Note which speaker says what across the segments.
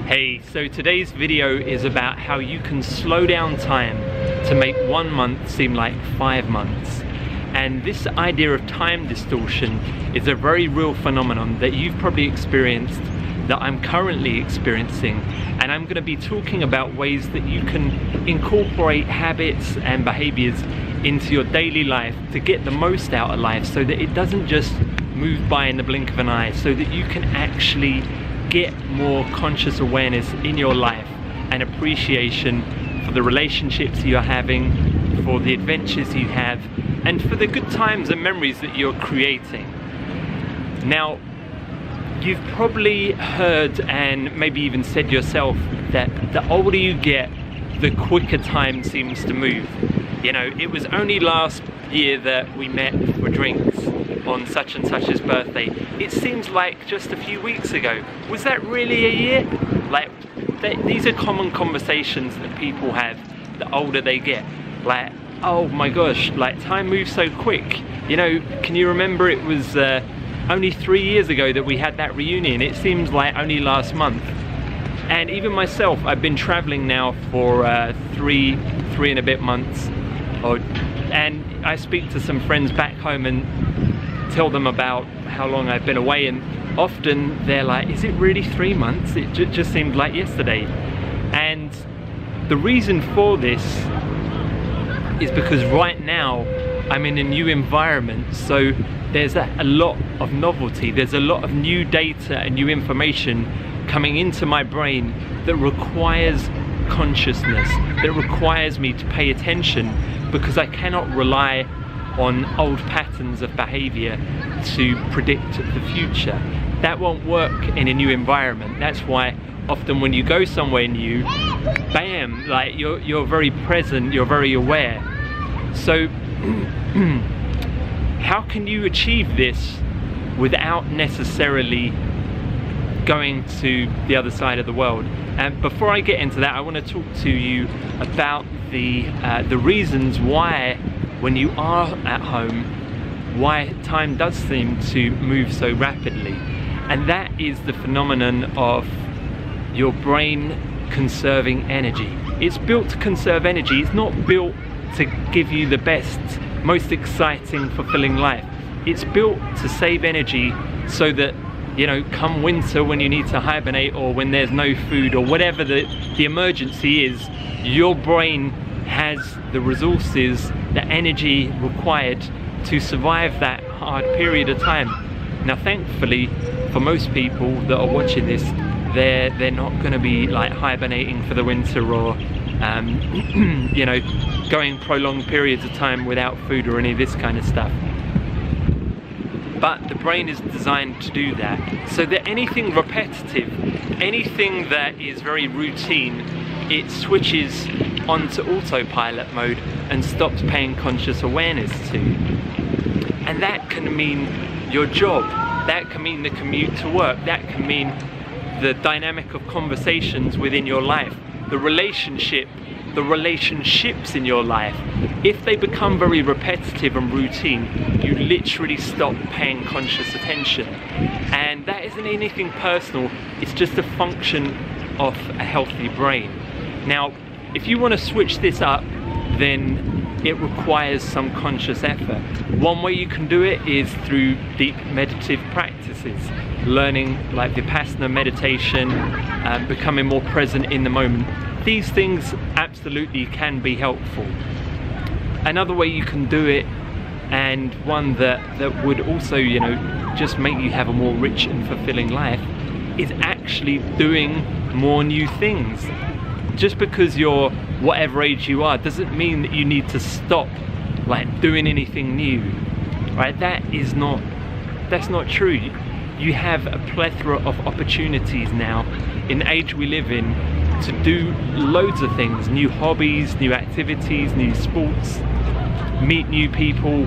Speaker 1: Hey, so today's video is about how you can slow down time to make 1 month seem like 5 months. And this idea of time distortion is a very real phenomenon that you've probably experienced, that I'm currently experiencing, and I'm going to be talking about ways that you can incorporate habits and behaviors into your daily life to get the most out of life, so that it doesn't just move by in the blink of an eye, so that you can actually get more conscious awareness in your life and appreciation for the relationships you're having, for the adventures you have, and for the good times and memories that you're creating. Now, you've probably heard and maybe even said yourself that the older you get, the quicker time seems to move. You know, it was only last year that we met for drinks on such and such's birthday. It seems like just a few weeks ago. Was that really a year? Like, these are common conversations that people have the older they get. Like, oh my gosh, like time moves so quick. You know, can you remember it was only 3 years ago that we had that reunion? It seems like only last month. And even myself, I've been traveling now for three and a bit months. And I speak to some friends back home and tell them about how long I've been away, and often they're like, is it really 3 months? It just seemed like yesterday. And the reason for this is because right now I'm in a new environment, so there's a lot of novelty, there's a lot of new data and new information coming into my brain that requires consciousness, that requires me to pay attention, because I cannot rely on old patterns of behavior to predict the future. That won't work in a new environment. That's why often when you go somewhere new, bam, like you're very present, you're very aware. So how can you achieve this without necessarily going to the other side of the world? And before I get into that, I want to talk to you about the reasons why, when you are at home, why time does seem to move so rapidly. And that is the phenomenon of your brain conserving energy. It's built to conserve energy. It's not built to give you the best, most exciting, fulfilling life. It's built to save energy so that, you know, come winter when you need to hibernate, or when there's no food, or whatever the emergency is, your brain has the resources, the energy required to survive that hard period of time. Now, thankfully, for most people that are watching this, they're not going to be like hibernating for the winter, or you know, going prolonged periods of time without food or any of this kind of stuff. But the brain is designed to do that, so that anything repetitive, anything that is very routine, it switches onto autopilot mode and stops paying conscious awareness to. And that can mean your job, that can mean the commute to work, that can mean the dynamic of conversations within your life, the relationships in your life. If they become very repetitive and routine, you literally stop paying conscious attention. And that isn't anything personal, it's just a function of a healthy brain. Now, if you want to switch this up, then it requires some conscious effort. One way you can do it is through deep meditative practices, learning like Vipassana meditation, becoming more present in the moment. These things absolutely can be helpful. Another way you can do it, and one that would also, you know, just make you have a more rich and fulfilling life, is actually doing more new things. Just because you're whatever age you are doesn't mean that you need to stop like doing anything new, right? That's not true. You have a plethora of opportunities now in the age we live in to do loads of things, new hobbies, new activities, new sports, meet new people.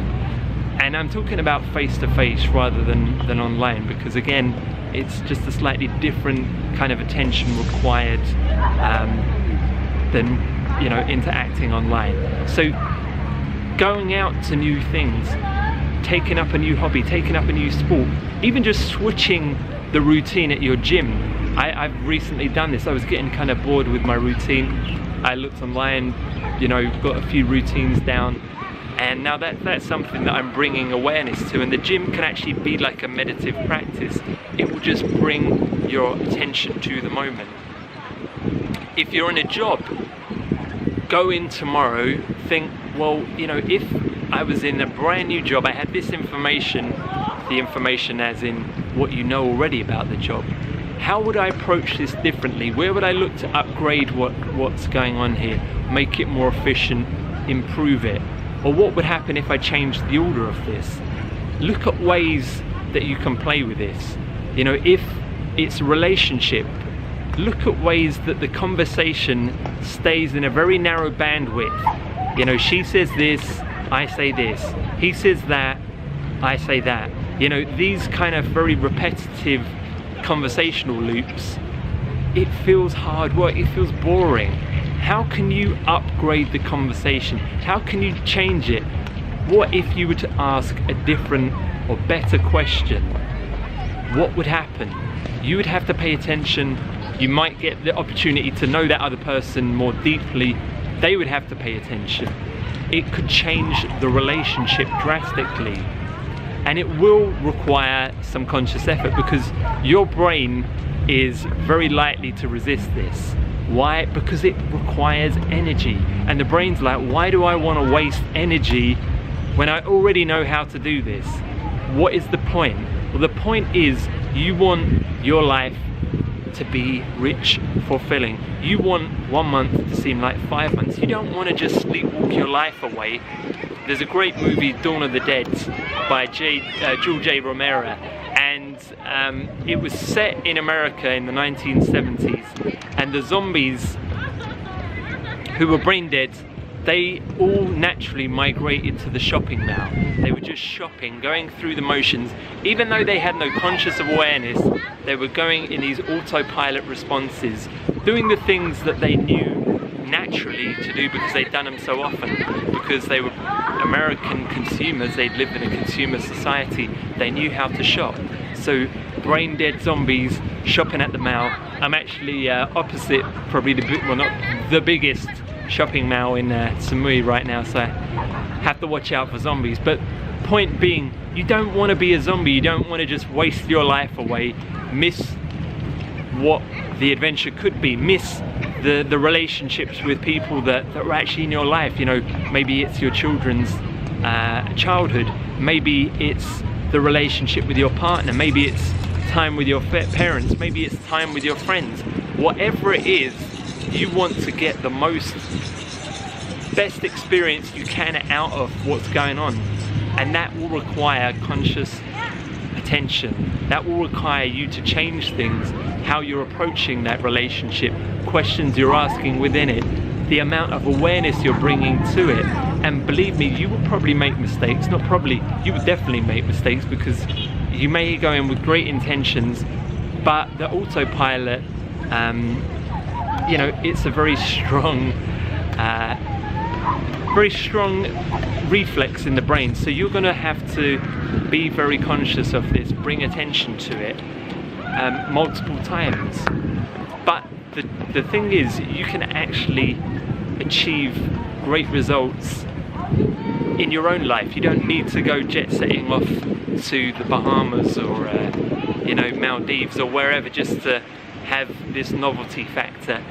Speaker 1: And I'm talking about face-to-face rather than online, because again, it's just a slightly different kind of attention required than, you know, interacting online. So going out to new things, taking up a new hobby, taking up a new sport, even just switching the routine at your gym. I've recently done this. I was getting kind of bored with my routine. I looked online, you know, got a few routines down, and now that's something that I'm bringing awareness to. And the gym can actually be like a meditative practice. It will just bring your attention to the moment. If you're in a job, go in tomorrow, think, well, you know, if I was in a brand new job, I had this information, the information as in what you know already about the job, how would I approach this differently? Where would I look to upgrade what's going on here, make it more efficient, improve it? Or what would happen if I changed the order of this? Look at ways that you can play with this. You know, if it's a relationship, look at ways that the conversation stays in a very narrow bandwidth. You know, she says this, I say this. He says that, I say that. You know, these kind of very repetitive conversational loops, it feels hard work, it feels boring. How can you upgrade the conversation? How can you change it? What if you were to ask a different or better question? What would happen? You would have to pay attention. You might get the opportunity to know that other person more deeply. They would have to pay attention. It could change the relationship drastically. And it will require some conscious effort, because your brain is very likely to resist this. Why? Because it requires energy. And the brain's like, why do I want to waste energy when I already know how to do this? What is the point? Well, the point is, you want your life to be rich, fulfilling. You want 1 month to seem like 5 months. You don't want to just sleepwalk your life away. There's a great movie, Dawn of the Dead, by Jules J. Romero, and it was set in America in the 1970s, and the zombies who were brain dead, they all naturally migrated to the shopping mall. They were just shopping, going through the motions. Even though they had no conscious awareness, they were going in these autopilot responses, doing the things that they knew naturally to do because they'd done them so often, because they were American consumers. They'd lived in a consumer society. They knew how to shop. So brain dead zombies shopping at the mall. I'm actually opposite probably not the biggest shopping mall in Samui right now, so I have to watch out for zombies. But point being, you don't want to be a zombie. You don't want to just waste your life away, miss what the adventure could be, miss the relationships with people that are actually in your life. You know, maybe it's your children's childhood, maybe it's the relationship with your partner, maybe it's time with your parents, maybe it's time with your friends. Whatever it is, you want to get the best experience you can out of what's going on, and that will require conscious attention. That will require you to change things, how you're approaching that relationship, questions you're asking within it, the amount of awareness you're bringing to it. And believe me, you will probably make mistakes. Not probably, you will definitely make mistakes, because you may go in with great intentions, but the autopilot, you know, it's a very strong reflex in the brain. So you're going to have to be very conscious of this, bring attention to it multiple times. But the thing is, you can actually achieve great results in your own life. You don't need to go jet setting off to the Bahamas or you know, Maldives or wherever just to have this novelty factor.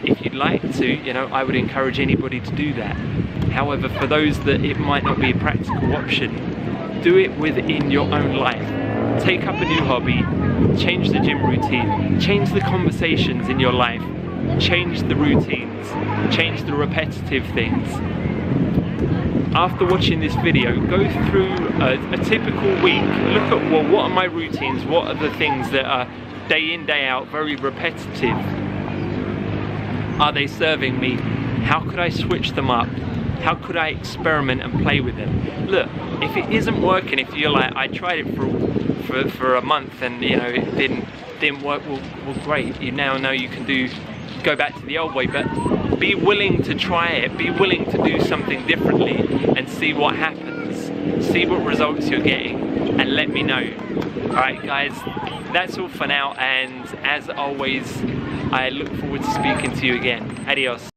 Speaker 1: If you'd like to, you know, I would encourage anybody to do that. However, for those that it might not be a practical option, do it within your own life. Take up a new hobby, change the gym routine, change the conversations in your life, change the routines, change the repetitive things. After watching this video, go through a typical week, look at, well, what are my routines, what are the things that are day in, day out, very repetitive? Are they serving me? How could I switch them up? How could I experiment and play with them? Look, if it isn't working, if you're like, I tried it for a month and, you know, it didn't work, well great. You now know you can go back to the old way, but be willing to try it. Be willing to do something differently and see what happens. See what results you're getting. and let me know. Alright guys, that's all for now, and as always, I look forward to speaking to you again. Adios.